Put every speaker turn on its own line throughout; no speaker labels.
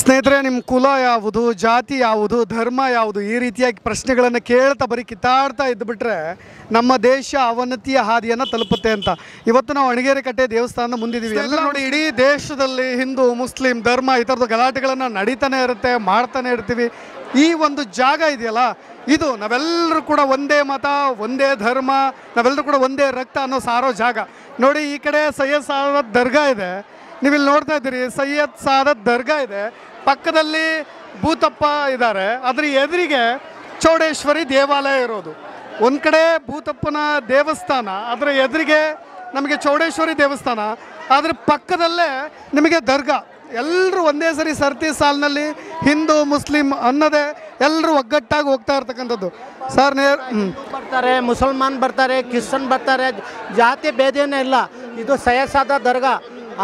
ಸ್ನೇಹಿತರೆ, ನಿಮ್ಮ ಕುಲ ಯಾವುದು, ಜಾತಿ ಯಾವುದು, ಧರ್ಮ ಯಾವುದು, ಈ ರೀತಿಯಾಗಿ ಪ್ರಶ್ನೆಗಳನ್ನು ಕೇಳ್ತಾ ಬರೀ ಕಿತ್ತಾಡ್ತಾ ಇದ್ದುಬಿಟ್ರೆ ನಮ್ಮ ದೇಶ ಅವನತಿಯ ಹಾದಿಯನ್ನು ತಲುಪುತ್ತೆ ಅಂತ ಇವತ್ತು ನಾವು ಅಣಗೇರಿ ಕಟ್ಟೆ ದೇವಸ್ಥಾನದ ಮುಂದಿದ್ದೀವಿ. ಎಲ್ಲ ನೋಡಿ, ಇಡೀ ದೇಶದಲ್ಲಿ ಹಿಂದೂ ಮುಸ್ಲಿಂ ಧರ್ಮ ಈ ಥರದ ಗಲಾಟೆಗಳನ್ನು ನಡೀತಾನೆ ಇರುತ್ತೆ, ಮಾಡ್ತಾನೆ ಇರ್ತೀವಿ. ಈ ಒಂದು ಜಾಗ ಇದೆಯಲ್ಲ, ಇದು ನಾವೆಲ್ಲರೂ ಕೂಡ ಒಂದೇ ಮತ, ಒಂದೇ ಧರ್ಮ, ನಾವೆಲ್ಲರೂ ಕೂಡ ಒಂದೇ ರಕ್ತ ಅನ್ನೋ ಸಾರೋ ಜಾಗ. ನೋಡಿ, ಈ ಕಡೆ ಸೈಯದ್ ಸಾದತ್ ದರ್ಗಾ ಇದೆ, ನೀವಿಲ್ಲಿ ನೋಡ್ತಾ ಇದ್ದೀರಿ. ಸೈಯದ್ ಸಾದತ್ ದರ್ಗಾ ಇದೆ, ಪಕ್ಕದಲ್ಲಿ ಭೂತಪ್ಪ ಇದ್ದಾರೆ, ಅದರ ಎದುರಿಗೆ ಚೌಡೇಶ್ವರಿ ದೇವಾಲಯ ಇರೋದು. ಒಂದು ಕಡೆ ಭೂತಪ್ಪನ ದೇವಸ್ಥಾನ, ಅದರ ಎದುರಿಗೆ ನಮಗೆ ಚೌಡೇಶ್ವರಿ ದೇವಸ್ಥಾನ, ಅದರ ಪಕ್ಕದಲ್ಲೇ ನಿಮಗೆ ದರ್ಗಾ. ಎಲ್ಲರೂ ಒಂದೇ ಸರಿ ಸರ್ತಿ ಸಾಲಿನಲ್ಲಿ ಹಿಂದೂ ಮುಸ್ಲಿಂ ಅನ್ನೋದೇ ಎಲ್ಲರೂ ಒಗ್ಗಟ್ಟಾಗಿ ಹೋಗ್ತಾ ಇರ್ತಕ್ಕಂಥದ್ದು. ಸರ್
ಬರ್ತಾರೆ, ಮುಸಲ್ಮಾನ್ ಬರ್ತಾರೆ, ಕ್ರಿಶ್ಚನ್ ಬರ್ತಾರೆ, ಜಾತಿ ಭೇದನೇ ಇಲ್ಲ. ಇದು ಸೈಯದ್ ಸಾದತ್ ದರ್ಗಾ,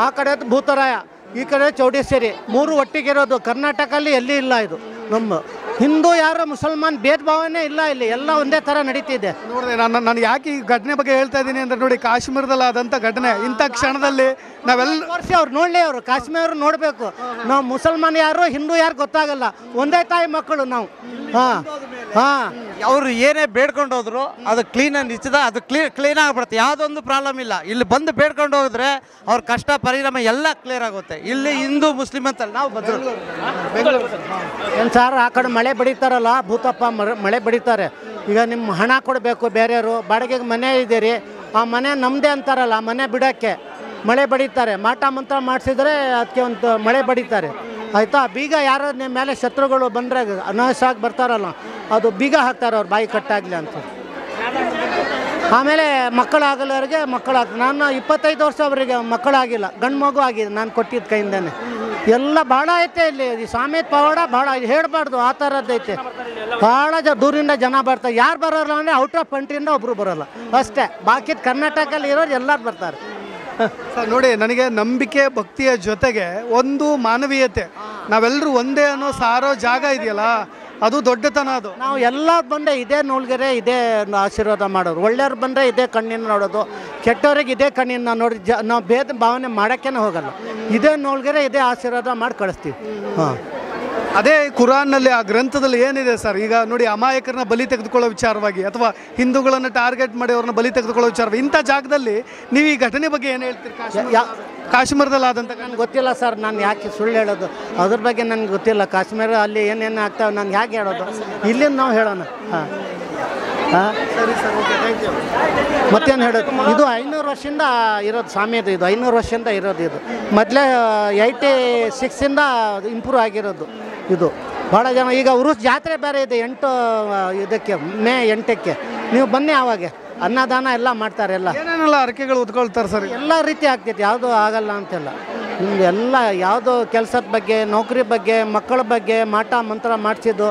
ಆ ಕಡೆ ಭೂತರಾಯ, ಈ ಕಡೆ ಚೌಡೇಶ್ವರಿ, ಮೂರು ಒಟ್ಟಿಗಿರೋದು. ಕರ್ನಾಟಕದಲ್ಲಿ ಎಲ್ಲಿ ಇಲ್ಲ ಇದು. ನಮ್ಮ ಹಿಂದೂ ಯಾರು ಮುಸಲ್ಮಾನ್ ಭೇದ ಭಾವನೆ ಇಲ್ಲ, ಇಲ್ಲಿ ಎಲ್ಲ ಒಂದೇ ಥರ ನಡೀತಿದೆ.
ನೋಡಿದೆ ನಾನು ಯಾಕೆ ಈ ಘಟನೆ ಬಗ್ಗೆ ಹೇಳ್ತಾ ಇದ್ದೀನಿ ಅಂದರೆ, ನೋಡಿ, ಕಾಶ್ಮೀರದಲ್ಲಿ ಆದಂಥ ಘಟನೆ ಇಂಥ ಕ್ಷಣದಲ್ಲಿ ನಾವೆಲ್ಲ
ತೋರಿಸಿ ಅವ್ರು ನೋಡಲಿ, ಅವರು ಕಾಶ್ಮೀರ ನೋಡಬೇಕು. ನಾವು ಮುಸಲ್ಮಾನ್ ಯಾರು ಹಿಂದೂ ಯಾರು ಗೊತ್ತಾಗಲ್ಲ, ಒಂದೇ ತಾಯಿ ಮಕ್ಕಳು ನಾವು.
ಅವರು ಏನೇ ಬೇಡ್ಕೊಂಡು ಹೋದ್ರು ಅದು ಕ್ಲೀನಾಗಿ ನಿಶ್ಚಿತ, ಅದು ಕ್ಲೀನ್ ಆಗಿಬಿಡುತ್ತೆ, ಯಾವುದೊಂದು ಪ್ರಾಬ್ಲಮ್ ಇಲ್ಲ. ಇಲ್ಲಿ ಬಂದು ಬೇಡ್ಕೊಂಡು ಹೋದ್ರೆ ಅವ್ರ ಕಷ್ಟ ಪರಿಣಾಮ ಎಲ್ಲ ಕ್ಲಿಯರ್ ಆಗುತ್ತೆ. ಇಲ್ಲಿ ಹಿಂದೂ ಮುಸ್ಲಿಂ ಅಂತಲ್ಲ, ನಾವು
ಏನು ಸಾರ್, ಆ ಕಡೆ ಮಳೆ ಬಡಿತಾರಲ್ಲ, ಭೂತಪ್ಪ ಮಳೆ ಬಡಿತಾರೆ. ಈಗ ನಿಮ್ಮ ಹಣ ಕೊಡಬೇಕು, ಬೇರೆಯವರು ಬಾಡಿಗೆಗೆ ಮನೆ ಇದೀರಿ, ಆ ಮನೆ ನಮ್ಮದೇ ಅಂತಾರಲ್ಲ, ಆ ಮನೆ ಬಿಡೋಕ್ಕೆ ಮಳೆ ಬಡಿತಾರೆ. ಮಾಟ ಮಂತ್ರ ಮಾಡಿಸಿದ್ರೆ ಅದಕ್ಕೆ ಒಂದು ಮಳೆ ಬಡಿತಾರೆ, ಆಯಿತಾ. ಬೀಗ ಯಾರು ನಿಮ್ಮ ಮೇಲೆ ಶತ್ರುಗಳು ಬಂದರೆ ಅನಾವಶ್ಯವಾಗಿ ಬರ್ತಾರಲ್ಲ, ಅದು ಬೀಗ ಹಾಕ್ತಾರೆ ಅವ್ರು ಬಾಯಿ ಕಟ್ಟಾಗಲಿ ಅಂತ. ಆಮೇಲೆ ಮಕ್ಕಳಾಗಲ್ಲವ್ರಿಗೆ ಮಕ್ಕಳಾಗ್ತದೆ. ನಾನು 25 ವರ್ಷ ಅವರಿಗೆ ಮಕ್ಕಳಾಗಿಲ್ಲ, ಗಂಡು ಮಗು ಆಗಿದೆ ನಾನು ಕೊಟ್ಟಿದ್ದ ಕೈಯಿಂದಾನೆ. ಎಲ್ಲ ಭಾಳ ಐತೆ ಇಲ್ಲಿ, ಸಾಮೇತ್ ಪವಾಡ ಭಾಳ ಹೇಳಬಾರ್ದು, ಆ ಥರದ್ದೈತೆ. ಭಾಳ ದೂರಿಂದ ಜನ ಬರ್ತಾರೆ. ಯಾರು ಬರೋಲ್ಲ ಅಂದರೆ ಔಟ್ ಆಫ್ ಕಂಟ್ರಿಯಿಂದ ಒಬ್ಬರು ಬರೋಲ್ಲ ಅಷ್ಟೇ, ಬಾಕಿ ಕರ್ನಾಟಕದಲ್ಲಿ ಇರೋರು ಎಲ್ಲರೂ ಬರ್ತಾರೆ.
ಸರ್ ನೋಡಿ, ನನಗೆ ನಂಬಿಕೆ ಭಕ್ತಿಯ ಜೊತೆಗೆ ಒಂದು ಮಾನವೀಯತೆ, ನಾವೆಲ್ಲರೂ ಒಂದೇ ಅನ್ನೋ ಸಾರೋ ಜಾಗ ಇದೆಯಲ್ಲ, ಅದು ದೊಡ್ಡತನ. ಅದು
ನಾವು ಎಲ್ಲ ಬಂದರೆ ಇದೇ ನೋಡ್ಗೆರೆ, ಇದೇ ಆಶೀರ್ವಾದ ಮಾಡೋರು. ಒಳ್ಳೆಯವ್ರು ಬಂದರೆ ಇದೇ ಕಣ್ಣಿನ ನೋಡೋದು, ಕೆಟ್ಟವ್ರಿಗೆ ಇದೇ ಕಣ್ಣಿನ ನೋಡಿ ನಾವು ಭೇದ ಭಾವನೆ ಮಾಡೋಕ್ಕೇ ಹೋಗಲ್ಲ. ಇದೇ ನೋಡ್ಗೆರೆ, ಇದೇ ಆಶೀರ್ವಾದ ಮಾಡಿ ಕಳಿಸ್ತೀವಿ.
ಅದೇ ಕುರಾನ್ನಲ್ಲಿ, ಆ ಗ್ರಂಥದಲ್ಲಿ ಏನಿದೆ ಸರ್, ಈಗ ನೋಡಿ, ಅಮಾಯಕರನ್ನ ಬಲಿ ತೆಗೆದುಕೊಳ್ಳೋ ವಿಚಾರವಾಗಿ ಅಥವಾ ಹಿಂದೂಗಳನ್ನು ಟಾರ್ಗೆಟ್ ಮಾಡಿ ಅವ್ರನ್ನ ಬಲಿ ತೆಗೆದುಕೊಳ್ಳೋ ವಿಚಾರವಾಗಿ ಇಂಥ ಜಾಗದಲ್ಲಿ ನೀವು ಈ ಘಟನೆ ಬಗ್ಗೆ ಏನು ಹೇಳ್ತೀರಿ? ಕಾಶ್ಮೀರದಲ್ಲಿ ಆದಂಥ
ನನಗೆ ಗೊತ್ತಿಲ್ಲ ಸರ್, ನಾನು ಯಾಕೆ ಸುಳ್ಳು ಹೇಳೋದು, ಅದ್ರ ಬಗ್ಗೆ ನನಗೆ ಗೊತ್ತಿಲ್ಲ. ಕಾಶ್ಮೀರ ಅಲ್ಲಿ ಏನೇನು ಆಗ್ತಾವೆ ನಾನು ಹೇಗೆ ಹೇಳೋದು, ಇಲ್ಲಿಂದ ನಾವು ಹೇಳೋಣ.
ಸರಿ ಸರ್, ಓಕೆ, ಥ್ಯಾಂಕ್ ಯು.
ಮತ್ತೇನು ಹೇಳೋದು, ಇದು 500 ವರ್ಷದಿಂದ ಇರೋದು ಸ್ವಾಮಿದು, ಇದು 500 ವರ್ಷದಿಂದ ಇರೋದು. ಇದು ಮೊದಲೇ 86ಇಂದ ಇಂಪ್ರೂವ್ ಆಗಿರೋದು ಇದು. ಭಾಳ ಜನ ಈಗ ಉರುಸ್ ಜಾತ್ರೆ ಬೇರೆ ಇದೆ 8 ಇದಕ್ಕೆ, ಮೇ 8ಕ್ಕೆ ನೀವು ಬನ್ನಿ. ಆವಾಗ ಅನ್ನದಾನ ಎಲ್ಲ ಮಾಡ್ತಾರೆ, ಎಲ್ಲ
ಏನೇನೆಲ್ಲ ಅರಕೆಗಳು ಉದ್ಕೊಳ್ತಾರೆ ಸರ್.
ಎಲ್ಲ ರೀತಿ ಆಗ್ತೈತಿ, ಯಾವುದೂ ಆಗಲ್ಲ ಅಂತೆಲ್ಲ. ನಿಮ್ದು ಎಲ್ಲ ಯಾವುದೋ ಕೆಲಸದ ಬಗ್ಗೆ, ನೌಕರಿ ಬಗ್ಗೆ, ಮಕ್ಕಳ ಬಗ್ಗೆ ಮಾಟ ಮಂತ್ರ ಮಾಡಿಸಿದ್ದು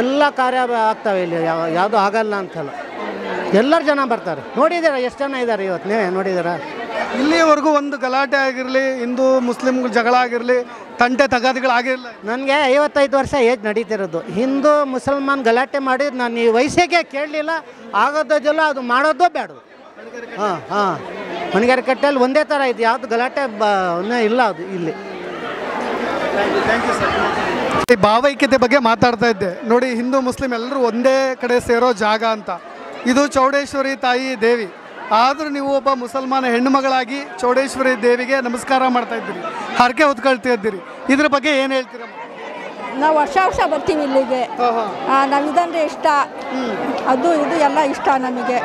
ಎಲ್ಲ ಕಾರ್ಯ ಆಗ್ತವೆ ಇಲ್ಲಿ, ಯಾವುದೂ ಆಗಲ್ಲ ಅಂತಲ್ಲ. ಎಲ್ಲರೂ ಜನ ಬರ್ತಾರೆ. ನೋಡಿದ್ದೀರಾ ಎಷ್ಟು ಜನ ಇದ್ದಾರೆ ಇವತ್ತು, ನೀವೇ ನೋಡಿದ್ದೀರಾ?
ಇಲ್ಲಿವರೆಗೂ ಒಂದು ಗಲಾಟೆ ಆಗಿರಲಿ, ಹಿಂದೂ ಮುಸ್ಲಿಂ ಜಗಳ ಆಗಿರಲಿ, ತಂಟೆ ತಗಾದಿಗಳಾಗಿರಲಿಲ್ಲ.
ನನಗೆ 55 ವರ್ಷ ಏಜ್ ನಡೀತಿರೋದು. ಹಿಂದೂ ಮುಸಲ್ಮಾನ್ ಗಲಾಟೆ ಮಾಡಿ ನಾನು ಈ ವಯಸ್ಸಿಗೆ ಕೇಳಲಿಲ್ಲ, ಆಗೋದಿಲ್ಲ, ಅದು ಮಾಡೋದು ಬೇಡದು. ಹೊಣೆಗಾರಿಕೆ ಕಟ್ಟೆಯಲ್ಲಿ ಒಂದೇ ಥರ ಇದೆ, ಯಾವುದು ಗಲಾಟೆ ಇಲ್ಲ ಅದು ಇಲ್ಲಿ.
ಈ ಭಾವೈಕ್ಯತೆ ಬಗ್ಗೆ ಮಾತಾಡ್ತಾ ಇದ್ದೆ. ನೋಡಿ, ಹಿಂದೂ ಮುಸ್ಲಿಂ ಎಲ್ಲರೂ ಒಂದೇ ಕಡೆ ಸೇರೋ ಜಾಗ ಅಂತ. ಇದು ಚೌಡೇಶ್ವರಿ ತಾಯಿ ದೇವಿ. ಆದರೂ ನೀವು ಒಬ್ಬ ಮುಸಲ್ಮಾನ ಹೆಣ್ಣು ಮಗಳಾಗಿ ಚೌಡೇಶ್ವರಿ ದೇವಿಗೆ ನಮಸ್ಕಾರ ಮಾಡ್ತಾ ಇದ್ದೀರಿ, ಹರಕೆ ಹೊತ್ಕೊಳ್ತಾ ಇದ್ದೀರಿ. ಇದ್ರ ಬಗ್ಗೆ ಏನು ಹೇಳ್ತೀರಮ್ಮ?
ನಾವು ವರ್ಷ ಬರ್ತೀವಿ ಇಲ್ಲಿಗೆ. ನಾವು ಇದಂದ್ರೆ ಇಷ್ಟ, ಅದು ಇದು ಎಲ್ಲ ಇಷ್ಟ ನಮಗೆ,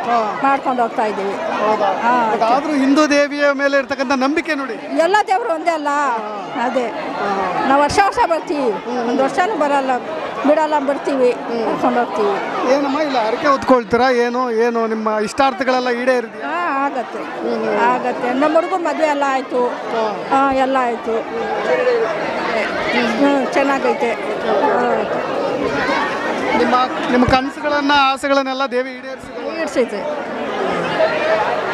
ಮಾಡ್ಕೊಂಡು ಹೋಗ್ತಾ ಇದ್ದೀವಿ.
ಆದರೂ ಹಿಂದೂ ದೇವಿಯ ಮೇಲೆ ಇರ್ತಕ್ಕಂಥ ನಂಬಿಕೆ ನೋಡಿ,
ಎಲ್ಲ ದೇವರು ಒಂದೇ ಅಲ್ಲ. ಅದೇ ನಾವು ವರ್ಷ ಬರ್ತೀವಿ, ಒಂದು ವರ್ಷನೂ ಬರಲ್ಲ, ಬಿಡಲ್ಲ, ಬರ್ತೀವಿ, ಕರ್ಕೊಂಡು ಹೋಗ್ತೀವಿ.
ಏನಮ್ಮ ಇಲ್ಲ ಹರಕೆ ಹೊತ್ಕೊಳ್ತೀರಾ? ಏನು ನಿಮ್ಮ ಇಷ್ಟಾರ್ಥಗಳೆಲ್ಲ ಈಡೇರಿದೆ?
ಆಗತ್ತೆ ಆಗತ್ತೆ. ನಮ್ಮ ಹುಡುಗ ಮದುವೆ ಎಲ್ಲ ಆಯಿತು, ಎಲ್ಲ ಆಯಿತು, ಚೆನ್ನಾಗೈತೆ.
ನಿಮ್ಮ ಕನಸುಗಳನ್ನು ಆಸೆಗಳನ್ನೆಲ್ಲ ದೇವಿ ಈಡೇರಿಸಿದೆ.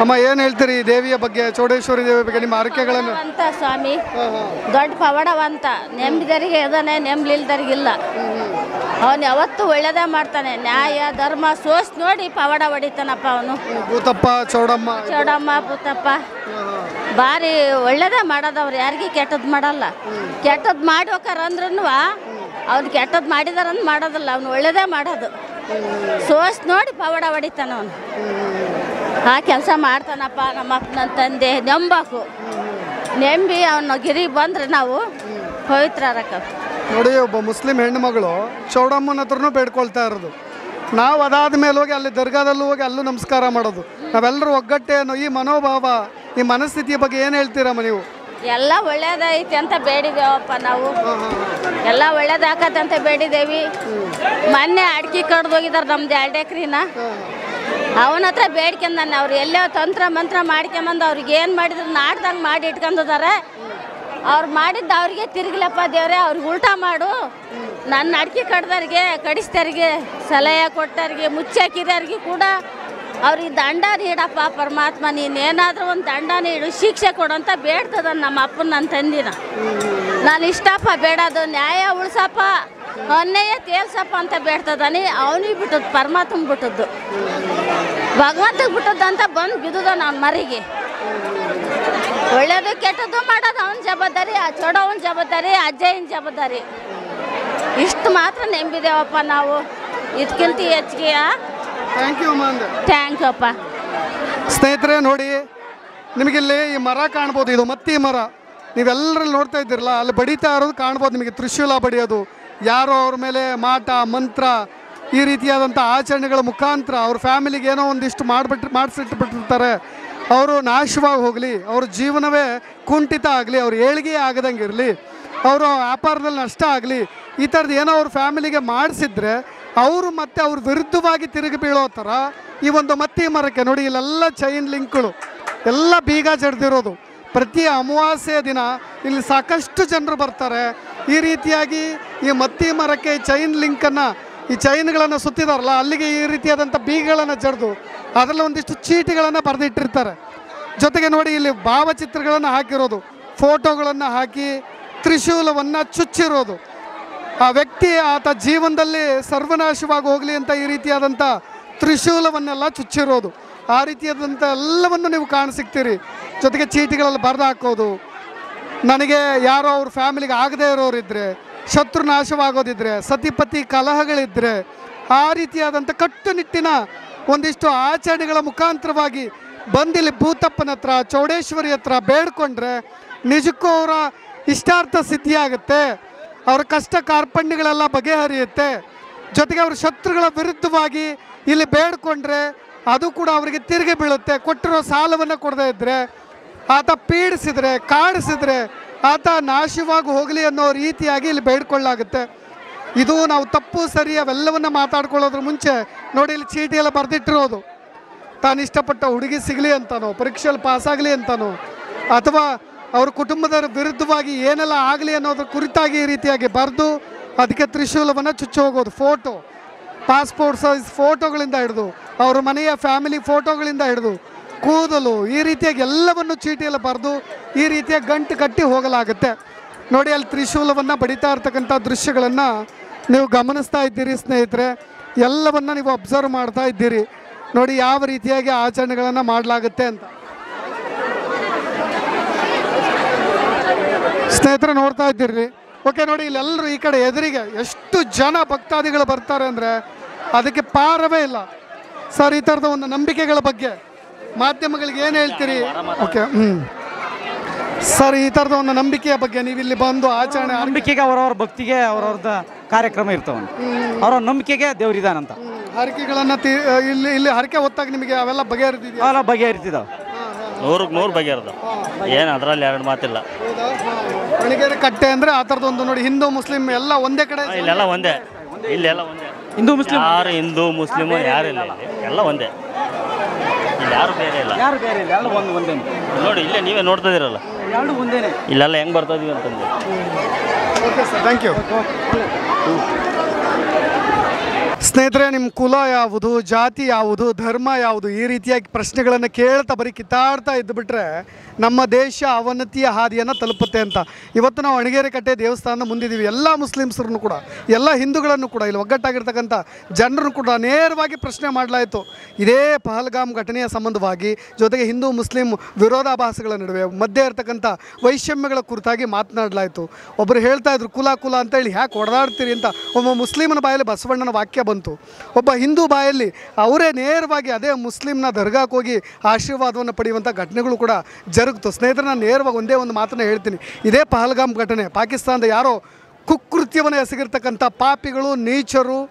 ಅಮ್ಮ, ಏನು ಹೇಳ್ತೀರಿ ದೇವಿಯ ಬಗ್ಗೆ, ಚೌಡೇಶ್ವರಿ ದೇವಿ ಬಗ್ಗೆ ನಿಮ್ಮ ಹರಕೆಗಳನ್ನು?
ಅಂತ ಸ್ವಾಮಿ ದೊಡ್ಡ ಪವಾಡವಂತ, ನೆಮ್ಮದಿದರಿಗೆ ಇದಾನೆ, ನೆಮ್ಮಲಿಲ್ದರಿಗಿಲ್ಲ. ಅವನು ಯಾವತ್ತೂ ಒಳ್ಳೇದೇ ಮಾಡ್ತಾನೆ, ನ್ಯಾಯ ಧರ್ಮ ಸೋಸ್ ನೋಡಿ ಪವಾಡ ಹೊಡಿತಾನಪ್ಪ ಅವನು.
ಭೂತಪ್ಪ, ಚೌಡಮ್ಮ,
ಭೂತಪ್ಪ ಭಾರಿ ಒಳ್ಳೇದೇ ಮಾಡೋದು. ಅವ್ರು ಯಾರಿಗೆ ಕೆಟ್ಟದ್ದು ಮಾಡಲ್ಲ. ಕೆಟ್ಟದ್ದು ಮಾಡ್ಬೇಕಾರಂದ್ರೂ ಅವ್ನು ಕೆಟ್ಟದ್ದು ಮಾಡಿದಾರಂತ ಮಾಡೋದಿಲ್ಲ, ಅವ್ನು ಒಳ್ಳೇದೇ ಮಾಡೋದು. ಸೋಸ್ ನೋಡಿ ಪವಾಡ ಹೊಡಿತಾನ ಅವನು. ಆ ಕೆಲಸ ಮಾಡ್ತಾನಪ್ಪ ನಮ್ಮ ಅಪ್ಪನ ತಂದೆ ನಂಬಾಕು. ನೆಂಬಿ ಅವನ ಗಿರಿ ಬಂದ್ರೆ ನಾವು ಪವಿತ್ರರಕ್ಕ.
ನೋಡಿ, ಒಬ್ಬ ಮುಸ್ಲಿಂ ಹೆಣ್ಣುಮಗಳು ಚೌಡಮ್ಮನ ಹತ್ರನೂ ಬೇಡ್ಕೊಳ್ತಾ ಇರೋದು. ನಾವು ಅದಾದ ಮೇಲೆ ಹೋಗಿ ಅಲ್ಲಿ ದರ್ಗಾದಲ್ಲೂ ಹೋಗಿ ಅಲ್ಲೂ ನಮಸ್ಕಾರ ಮಾಡೋದು. ನಾವೆಲ್ಲರೂ ಒಗ್ಗಟ್ಟೆ ಅನ್ನೋ ಈ ಮನೋಭಾವ, ಈ ಮನಸ್ಥಿತಿಯ ಬಗ್ಗೆ ಏನು ಹೇಳ್ತೀರಮ್ಮ ನೀವು?
ಎಲ್ಲ ಒಳ್ಳೇದೈತಿ ಅಂತ ಬೇಡಿದೇವಪ್ಪ ನಾವು. ಎಲ್ಲ ಒಳ್ಳೇದಾಕತ್ತೆ ಅಂತ ಬೇಡಿದೇವಿ. ಮೊನ್ನೆ ಅಡ್ಕೆ ಕಡ್ದು ಹೋಗಿದಾರೆ ನಮ್ದು 2 ಎಕರೆನ. ಅವನ ಹತ್ರ ಬೇಡ್ಕೊಂಡಾನೆ. ಅವ್ರು ಎಲ್ಲೋ ತಂತ್ರ ಮಂತ್ರ ಮಾಡ್ಕೊಂಬಂದು ಅವ್ರಿಗೆ ಏನು ಮಾಡಿದ್ರು ನಾಡ್ದಂಗೆ ಮಾಡಿ ಇಟ್ಕೊಂಡಿದ್ದಾರೆ. ಅವ್ರು ಮಾಡಿದ್ದು ಅವ್ರಿಗೆ ತಿರುಗಿಲಪ್ಪ ದೇವ್ರೆ, ಅವ್ರಿಗೆ ಉಲ್ಟಾ ಮಾಡು. ನನ್ನ ಅಡ್ಕೆ ಕಡ್ದವ್ರಿಗೆ, ಕಡಿಸ್ದವ್ರಿಗೆ, ಸಲಹೆ ಕೊಟ್ಟವ್ರಿಗೆ, ಮುಚ್ಚಾಕಿರೋರಿಗೆ ಕೂಡ ಅವ್ರಿಗೆ ದಂಡ ನೀಡಪ್ಪ ಪರಮಾತ್ಮ. ನೀನೇನಾದರೂ ಒಂದು ದಂಡ ನೀಡು, ಶಿಕ್ಷೆ ಕೊಡು ಅಂತ ಬೇಡ್ತದ ನಮ್ಮ ಅಪ್ಪನ ನನ್ನ ತಂದಿನ. ನಾನು ಇಷ್ಟಪ್ಪ ಬೇಡೋದು, ನ್ಯಾಯ ಉಳ್ಸಪ್ಪ, ಅನ್ಯಾಯ ತೇಲ್ಸಪ್ಪ ಅಂತ ಬೇಡ್ತದಾನೆ. ಅವನಿಗೆ ಬಿಟ್ಟದ್ದು, ಪರಮಾತ್ಮ ಬಿಟ್ಟದ್ದು, ಭಗವಂತಗೆ ಬಿಟ್ಟದ್ದು ಅಂತ ಬಂದು ಬಿದ್ದದ ನಾನು ಮರಿಗೆ. ಒಳ್ಳೇದು ಕೆಟ್ಟದ್ದು ಮಾಡೋದು ಅವನ ಜವಾಬ್ದಾರಿ, ಆ ಚೋಡವನ ಜವಾಬ್ದಾರಿ, ಅಜ್ಜಯ್ಯನ ಜವಾಬ್ದಾರಿ. ಇಷ್ಟು ಮಾತ್ರ ನೆಂಬಿದ್ದೇವಪ್ಪ ನಾವು. ಇದಕ್ಕಿಂತ ಹೆಚ್ಚಿಗೆ
ಥ್ಯಾಂಕ್ ಯು ಅಮ್ಮ ಅಂದೆ.
ಥ್ಯಾಂಕ್ ಯು ಅಪ್ಪ.
ಸ್ನೇಹಿತರೆ ನೋಡಿ, ನಿಮಗಿಲ್ಲಿ ಈ ಮರ ಕಾಣ್ಬೋದು, ಇದು ಮತ್ತಿ ಮರ. ನೀವೆಲ್ಲರಲ್ಲಿ ನೋಡ್ತಾ ಇದ್ದೀರಲ್ಲ, ಅಲ್ಲಿ ಬಡಿತಾ ಇರೋದು ಕಾಣ್ಬೋದು ನಿಮಗೆ. ತ್ರಿಶೂಲ ಬಡಿಯೋದು, ಯಾರೋ ಅವ್ರ ಮೇಲೆ ಮಾಟ ಮಂತ್ರ ಈ ರೀತಿಯಾದಂಥ ಆಚರಣೆಗಳ ಮುಖಾಂತರ ಅವ್ರ ಫ್ಯಾಮಿಲಿಗೆ ಏನೋ ಒಂದಿಷ್ಟು ಮಾಡಿಸಿಟ್ಬಿಟ್ಟಿರ್ತಾರೆ. ಅವರು ನಾಶವಾಗಿ ಹೋಗಲಿ, ಅವ್ರ ಜೀವನವೇ ಕುಂಠಿತ ಆಗಲಿ, ಅವ್ರ ಏಳಿಗೆ ಆಗದಂಗೆ ಇರಲಿ, ಅವರು ವ್ಯಾಪಾರದಲ್ಲಿ ನಷ್ಟ ಆಗಲಿ, ಈ ಥರದ್ದು ಏನೋ ಅವ್ರ ಫ್ಯಾಮಿಲಿಗೆ ಮಾಡಿಸಿದ್ರೆ ಅವರು ಮತ್ತೆ ಅವ್ರ ವಿರುದ್ಧವಾಗಿ ತಿರುಗಿ ಬೀಳೋ ಥರ ಈ ಒಂದು ಮತ್ತಿ ಮರಕ್ಕೆ ನೋಡಿ, ಇಲ್ಲೆಲ್ಲ ಚೈನ್ ಲಿಂಕ್ಗಳು ಎಲ್ಲ ಬೀಗ ಜಡ್ದಿರೋದು. ಪ್ರತಿ ಅಮಾವಾಸ್ಯೆಯ ದಿನ ಇಲ್ಲಿ ಸಾಕಷ್ಟು ಜನರು ಬರ್ತಾರೆ. ಈ ರೀತಿಯಾಗಿ ಈ ಮತ್ತಿ ಮರಕ್ಕೆ ಚೈನ್ ಲಿಂಕನ್ನು, ಈ ಚೈನ್ಗಳನ್ನು ಸುತ್ತಿದಾರಲ್ಲ, ಅಲ್ಲಿಗೆ ಈ ರೀತಿಯಾದಂಥ ಬೀಗಗಳನ್ನು ಜಡ್ದು ಅದರಲ್ಲಿ ಒಂದಿಷ್ಟು ಚೀಟಿಗಳನ್ನು ಬರೆದಿಟ್ಟಿರ್ತಾರೆ. ಜೊತೆಗೆ ನೋಡಿ, ಇಲ್ಲಿ ಭಾವಚಿತ್ರಗಳನ್ನು ಹಾಕಿರೋದು, ಫೋಟೋಗಳನ್ನು ಹಾಕಿ ತ್ರಿಶೂಲವನ್ನು ಚುಚ್ಚಿರೋದು. ಆ ವ್ಯಕ್ತಿ ಆತ ಜೀವನದಲ್ಲಿ ಸರ್ವನಾಶವಾಗಿ ಹೋಗಲಿ ಅಂತ ಈ ರೀತಿಯಾದಂಥ ತ್ರಿಶೂಲವನ್ನೆಲ್ಲ ಚುಚ್ಚಿರೋದು. ಆ ರೀತಿಯಾದಂಥ ಎಲ್ಲವನ್ನು ನೀವು ಕಾಣಸಿಗ್ತೀರಿ. ಜೊತೆಗೆ ಚೀಟಿಗಳಲ್ಲಿ ಬರೆದು ಹಾಕೋದು, ನನಗೆ ಯಾರೋ ಅವ್ರ ಫ್ಯಾಮಿಲಿಗೆ ಆಗದೇ ಇರೋರಿದ್ದರೆ, ಶತ್ರು ನಾಶವಾಗೋದಿದ್ರೆ, ಸತಿಪತಿ ಕಲಹಗಳಿದ್ದರೆ, ಆ ರೀತಿಯಾದಂಥ ಕಟ್ಟುನಿಟ್ಟಿನ ಒಂದಿಷ್ಟು ಆಚರಣೆಗಳ ಮುಖಾಂತರವಾಗಿ ಬಂದಿಲ್ಲಿ ಭೂತಪ್ಪನ ಹತ್ರ, ಚೌಡೇಶ್ವರಿ ಹತ್ರ ಬೇಡ್ಕೊಂಡ್ರೆ ನಿಜಕ್ಕೂ ಅವರ ಇಷ್ಟಾರ್ಥ ಸಿದ್ಧಿಯಾಗುತ್ತೆ. ಅವರ ಕಷ್ಟ ಕಾರ್ಪಣ್ಯಗಳೆಲ್ಲ ಬಗೆಹರಿಯುತ್ತೆ. ಜೊತೆಗೆ ಅವ್ರ ಶತ್ರುಗಳ ವಿರುದ್ಧವಾಗಿ ಇಲ್ಲಿ ಬೇಡ್ಕೊಂಡ್ರೆ ಅದು ಕೂಡ ಅವರಿಗೆ ತಿರುಗಿ ಬೀಳುತ್ತೆ. ಕೊಟ್ಟಿರೋ ಸಾಲವನ್ನು ಕೊಡದೇ ಇದ್ದರೆ, ಆತ ಪೀಡಿಸಿದರೆ, ಕಾಡಿಸಿದರೆ ಆತ ನಾಶವಾಗಿ ಹೋಗಲಿ ಅನ್ನೋ ರೀತಿಯಾಗಿ ಇಲ್ಲಿ ಬೇಡ್ಕೊಳ್ಳಾಗುತ್ತೆ. ಇದು ನಾವು ತಪ್ಪು ಸರಿ ಅವೆಲ್ಲವನ್ನು ಮಾತಾಡ್ಕೊಳ್ಳೋದ್ರ ಮುಂಚೆ ನೋಡಿ, ಇಲ್ಲಿ ಚೀಟಿಯೆಲ್ಲ ಬರೆದಿಟ್ಟಿರೋದು. ತಾನು ಇಷ್ಟಪಟ್ಟ ಹುಡುಗಿ ಸಿಗಲಿ ಅಂತನೋ, ಪರೀಕ್ಷೆಯಲ್ಲಿ ಪಾಸಾಗಲಿ ಅಂತನೋ, ಅಥವಾ ಅವ್ರ ಕುಟುಂಬದ ವಿರುದ್ಧವಾಗಿ ಏನೆಲ್ಲ ಆಗಲಿ ಅನ್ನೋದ್ರ ಕುರಿತಾಗಿ ಈ ರೀತಿಯಾಗಿ ಬರೆದು ಅದಕ್ಕೆ ತ್ರಿಶೂಲವನ್ನು ಚುಚ್ಚಿ ಹೋಗೋದು. ಫೋಟೋ, ಪಾಸ್ಪೋರ್ಟ್ ಸೈಜ್ ಫೋಟೋಗಳಿಂದ ಹಿಡಿದು, ಅವ್ರ ಮನೆಯ ಫ್ಯಾಮಿಲಿ ಫೋಟೋಗಳಿಂದ ಹಿಡಿದು, ಕೂದಲು, ಈ ರೀತಿಯಾಗಿ ಎಲ್ಲವನ್ನು ಚೀಟಿಯಲ್ಲಿ ಬರೆದು ಈ ರೀತಿಯ ಗಂಟು ಕಟ್ಟಿ ಹೋಗಲಾಗುತ್ತೆ. ನೋಡಿ, ಅಲ್ಲಿ ತ್ರಿಶೂಲವನ್ನು ಬಡಿತಾ ಇರ್ತಕ್ಕಂಥ ದೃಶ್ಯಗಳನ್ನು ನೀವು ಗಮನಿಸ್ತಾ ಇದ್ದೀರಿ ಸ್ನೇಹಿತರೆ. ಎಲ್ಲವನ್ನು ನೀವು ಅಬ್ಸರ್ವ್ ಮಾಡ್ತಾ ಇದ್ದೀರಿ. ನೋಡಿ ಯಾವ ರೀತಿಯಾಗಿ ಆಚರಣೆಗಳನ್ನು ಮಾಡಲಾಗುತ್ತೆ ಅಂತ. ಸ್ನೇಹಿತರೆ ನೋಡ್ತಾ ಇದ್ದೀರಿ. ಓಕೆ ನೋಡಿ, ಇಲ್ಲೆಲ್ಲರೂ ಈ ಕಡೆ ಎದುರಿಗೆ ಎಷ್ಟು ಜನ ಭಕ್ತಾದಿಗಳು ಬರ್ತಾರೆ ಅಂದರೆ ಅದಕ್ಕೆ ಪಾರವೇ ಇಲ್ಲ. ಸರ್, ಈ ಥರದ ಒಂದು ನಂಬಿಕೆಗಳ ಬಗ್ಗೆ ಮಾಧ್ಯಮಗಳಿಗೆ ಏನು ಹೇಳ್ತೀರಿ? ಓಕೆ, ಸರ್, ಈ ಥರದ ಒಂದು ನಂಬಿಕೆಯ ಬಗ್ಗೆ ನೀವು ಇಲ್ಲಿ ಬಂದು ಆಚರಣೆ,
ನಂಬಿಕೆಗೆ ಅವರವ್ರ ಭಕ್ತಿಗೆ ಅವ್ರವ್ರದ ಕಾರ್ಯಕ್ರಮ ಇರ್ತಾವ, ಅವ್ರ ನಂಬಿಕೆಗೆ ದೇವ್ರಿದಾನಂತ
ಹರಕೆಗಳನ್ನು ಇಲ್ಲಿ ಹರಕೆ ಹೊತ್ತಾಗ ನಿಮಗೆ ಅವೆಲ್ಲ ಬಗೆಹರಿದಿದೆಯಾ?
ಅವೆಲ್ಲ ಬಗೆಹರಿತಿದಾವೆ,
100ಕ್ಕೆ 100 ಬಗೆಹರಿದ. ಏನು ಅದರಲ್ಲಿ ಎರಡು ಮಾತಿಲ್ಲ.
ಅಣಗೆರೆ ಕಟ್ಟೆ ಅಂದರೆ ಆ ಥರದ್ದು ಒಂದು ನೋಡಿ, ಹಿಂದೂ ಮುಸ್ಲಿಂ ಎಲ್ಲ ಒಂದೇ ಕಡೆ,
ಇಲ್ಲೆಲ್ಲ ಒಂದೇ, ಇಲ್ಲೆಲ್ಲ ಒಂದೇ.
ಹಿಂದೂ ಮುಸ್ಲಿಂ
ಯಾರು ಹಿಂದೂ ಮುಸ್ಲಿಮು ಯಾರಿಲ್ಲ, ಇಲ್ಲಿ ಎಲ್ಲ ಒಂದೇ, ಇಲ್ಲಿ ಯಾರು ಬೇರೆ ಇಲ್ಲ,
ಯಾರು ಬೇರೆ ಇಲ್ಲ, ಎಲ್ಲ ಒಂದೇ
ನೋಡಿ. ಇಲ್ಲೇ ನೀವೇ ನೋಡ್ತಾ ಇದ್ದೀರಲ್ಲ,
ಎರಡು ಒಂದೇನೆ.
ಇಲ್ಲೆಲ್ಲ ಹೆಂಗೆ ಬರ್ತಾ ಇದೀವಿ ಅಂತಂದು.
Okay sir, thank you. ಸ್ನೇಹಿತರೆ, ನಿಮ್ಮ ಕುಲ ಯಾವುದು, ಜಾತಿ ಯಾವುದು, ಧರ್ಮ ಯಾವುದು, ಈ ರೀತಿಯಾಗಿ ಪ್ರಶ್ನೆಗಳನ್ನು ಕೇಳ್ತಾ ಬರೀ ಕಿತ್ತಾಡ್ತಾ ಇದ್ದುಬಿಟ್ರೆ ನಮ್ಮ ದೇಶ ಅವನತಿಯ ಹಾದಿಯನ್ನು ತಲುಪುತ್ತೆ ಅಂತ. ಇವತ್ತು ನಾವು ಅಣಗೇರಿ ಕಟ್ಟೆ ದೇವಸ್ಥಾನದ ಮುಂದಿದ್ದೀವಿ. ಎಲ್ಲ ಮುಸ್ಲಿಮ್ಸರನ್ನು ಕೂಡ, ಎಲ್ಲ ಹಿಂದೂಗಳನ್ನು ಕೂಡ, ಇಲ್ಲಿ ಒಗ್ಗಟ್ಟಾಗಿರ್ತಕ್ಕಂಥ ಜನರನ್ನು ಕೂಡ ನೇರವಾಗಿ ಪ್ರಶ್ನೆ ಮಾಡಲಾಯಿತು. ಇದೇ ಪಹಲ್ಗಾಮ್ ಘಟನೆಯ ಸಂಬಂಧವಾಗಿ, ಜೊತೆಗೆ ಹಿಂದೂ ಮುಸ್ಲಿಂ ವಿರೋಧಾಭಾಸಗಳ ನಡುವೆ ಮಧ್ಯೆ ಇರತಕ್ಕಂಥ ವೈಷಮ್ಯಗಳ ಕುರಿತಾಗಿ ಮಾತನಾಡಲಾಯಿತು. ಒಬ್ಬರು ಹೇಳ್ತಾ ಇದ್ರು ಕುಲ ಕುಲ ಅಂತೇಳಿ ಯಾಕೆ ಹೊಡೆದಾಡ್ತೀರಿ ಅಂತ. ಒಬ್ಬ ಮುಸ್ಲಿಮನ ಬಾಯಲ್ಲಿ ಬಸವಣ್ಣನ ವಾಕ್ಯ ಬಂತು. ಒಬ್ಬ ಹಿಂದೂ ಬಾಯಲ್ಲಿ ಅವರೇ ನೇರವಾಗಿ ಅದೇ ಮುಸ್ಲಿಮ್ನ ದರ್ಗಾಕ್ಕೆ ಹೋಗಿ ಆಶೀರ್ವಾದವನ್ನು ಪಡೆಯುವಂಥ ಘಟನೆಗಳು ಕೂಡ ಜರುಗಿತು. ಸ್ನೇಹಿತರೆ, ನಾನು ನೇರವಾಗಿ ಒಂದೇ ಒಂದು ಮಾತನ್ನು ಹೇಳ್ತೀನಿ. ಇದೇ ಪಹಲ್ಗಾಮ್ ಘಟನೆ ಪಾಕಿಸ್ತಾನದ ಯಾರೋ ಕುಕೃತ್ಯವನ್ನು ಎಸಗಿರ್ತಕ್ಕಂಥ ಪಾಪಿಗಳು, ನೀಚರು,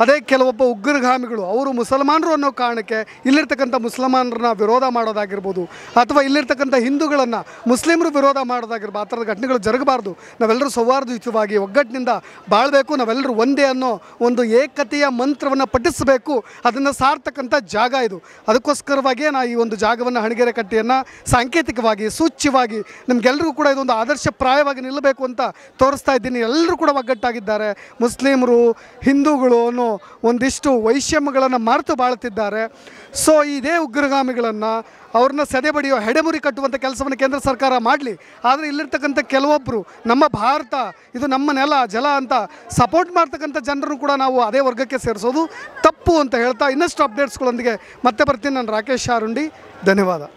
ಅದೇ ಕೆಲವೊಬ್ಬ ಉಗ್ರಗಾಮಿಗಳು ಅವರು ಮುಸಲ್ಮಾನರು ಅನ್ನೋ ಕಾರಣಕ್ಕೆ ಇಲ್ಲಿರ್ತಕ್ಕಂಥ ಮುಸಲ್ಮಾನರನ್ನ ವಿರೋಧ ಮಾಡೋದಾಗಿರ್ಬೋದು, ಅಥವಾ ಇಲ್ಲಿರ್ತಕ್ಕಂಥ ಹಿಂದೂಗಳನ್ನು ಮುಸ್ಲಿಮರು ವಿರೋಧ ಮಾಡೋದಾಗಿರ್ಬೋದು. ಆ ಥರದ ಘಟನೆಗಳು ಜರಗಬಾರ್ದು. ನಾವೆಲ್ಲರೂ ಸೌಹಾರ್ದಯುತವಾಗಿ ಒಗ್ಗಟ್ಟಿನಿಂದ ಬಾಳಬೇಕು. ನಾವೆಲ್ಲರೂ ಒಂದೇ ಅನ್ನೋ ಒಂದು ಏಕತೆಯ ಮಂತ್ರವನ್ನು ಪಠಿಸಬೇಕು. ಅದನ್ನು ಸಾರ್ತಕ್ಕಂಥ ಜಾಗ ಇದು. ಅದಕ್ಕೋಸ್ಕರವಾಗಿಯೇ ನಾನು ಈ ಒಂದು ಜಾಗವನ್ನು, ಅಣಗೇರಿ ಕಟ್ಟೆಯನ್ನು ಸಾಂಕೇತಿಕವಾಗಿ, ಸೂಚ್ಯವಾಗಿ ನಮಗೆಲ್ಲರಿಗೂ ಕೂಡ ಇದೊಂದು ಆದರ್ಶಪ್ರಾಯವಾಗಿ ನಿಲ್ಲಬೇಕು ಅಂತ ತೋರಿಸ್ತಾ ಇದ್ದೀನಿ. ಎಲ್ಲರೂ ಕೂಡ ಒಗ್ಗಟ್ಟಾಗಿದ್ದಾರೆ. ಮುಸ್ಲಿಮರು, ಹಿಂದೂಗಳು ಅನ್ನೋ ಒಂದಿಷ್ಟು ವೈಷಮ್ಯಗಳನ್ನು ಮರೆತು ಬಾಳುತ್ತಿದ್ದಾರೆ. ಸೊ ಇದೇ ಉಗ್ರಗಾಮಿಗಳನ್ನು, ಅವ್ರನ್ನ ಸದೆಬಡಿಯೋ, ಹೆಡೆಮುರಿ ಕಟ್ಟುವಂಥ ಕೆಲಸವನ್ನು ಕೇಂದ್ರ ಸರ್ಕಾರ ಮಾಡಲಿ. ಆದರೆ ಇಲ್ಲಿರ್ತಕ್ಕಂಥ ಕೆಲವೊಬ್ಬರು ನಮ್ಮ ಭಾರತ ಇದು ನಮ್ಮ ನೆಲ ಜಲ ಅಂತ ಸಪೋರ್ಟ್ ಮಾಡ್ತಕ್ಕಂಥ ಜನರನ್ನು ಕೂಡ ನಾವು ಅದೇ ವರ್ಗಕ್ಕೆ ಸೇರಿಸೋದು ತಪ್ಪು ಅಂತ ಹೇಳ್ತಾ ಇನ್ನಷ್ಟು ಅಪ್ಡೇಟ್ಸ್ಗಳೊಂದಿಗೆ ಮತ್ತೆ ಬರ್ತೀನಿ. ನಾನು ರಾಕೇಶ್ ಶಾರುಂಡಿ. ಧನ್ಯವಾದ.